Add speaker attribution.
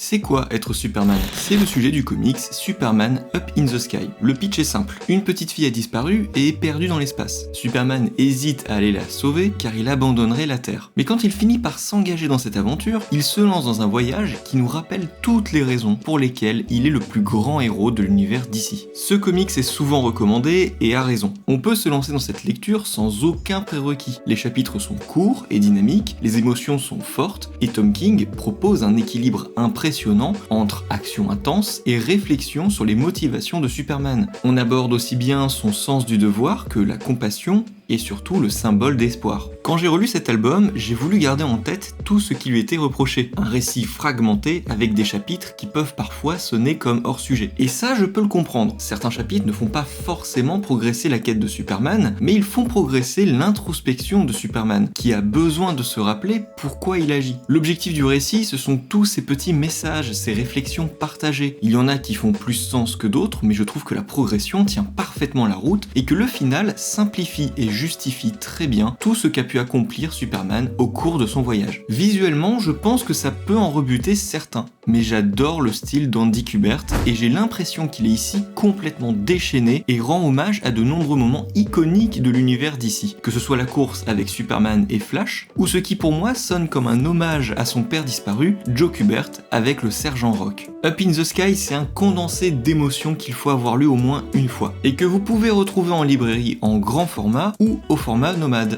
Speaker 1: C'est quoi être Superman? C'est le sujet du comics Superman Up in the Sky. Le pitch est simple. Une petite fille a disparu et est perdue dans l'espace. Superman hésite à aller la sauver car il abandonnerait la Terre. Mais quand il finit par s'engager dans cette aventure, il se lance dans un voyage qui nous rappelle toutes les raisons pour lesquelles il est le plus grand héros de l'univers d'ici. Ce comics est souvent recommandé et à raison. On peut se lancer dans cette lecture sans aucun prérequis. Les chapitres sont courts et dynamiques, les émotions sont fortes et Tom King propose un équilibre impressionnant entre action intense et réflexion sur les motivations de Superman. On aborde aussi bien son sens du devoir que la compassion et surtout le symbole d'espoir. Quand j'ai relu cet album, j'ai voulu garder en tête tout ce qui lui était reproché. Un récit fragmenté avec des chapitres qui peuvent parfois sonner comme hors sujet. Et ça, je peux le comprendre. Certains chapitres ne font pas forcément progresser la quête de Superman, mais ils font progresser l'introspection de Superman, qui a besoin de se rappeler pourquoi il agit. L'objectif du récit, ce sont tous ces petits messages, ces réflexions partagées. Il y en a qui font plus sens que d'autres, mais je trouve que la progression tient parfaitement la route et que le final simplifie et justifie très bien tout ce qu'a pu accomplir Superman au cours de son voyage. Visuellement, je pense que ça peut en rebuter certains, mais j'adore le style d'Andy Kubert et j'ai l'impression qu'il est ici complètement déchaîné et rend hommage à de nombreux moments iconiques de l'univers d'ici, que ce soit la course avec Superman et Flash, ou ce qui pour moi sonne comme un hommage à son père disparu, Joe Kubert, avec le sergent Rock. Up in the Sky, c'est un condensé d'émotions qu'il faut avoir lu au moins une fois, et que vous pouvez retrouver en librairie en grand format ou au format nomade.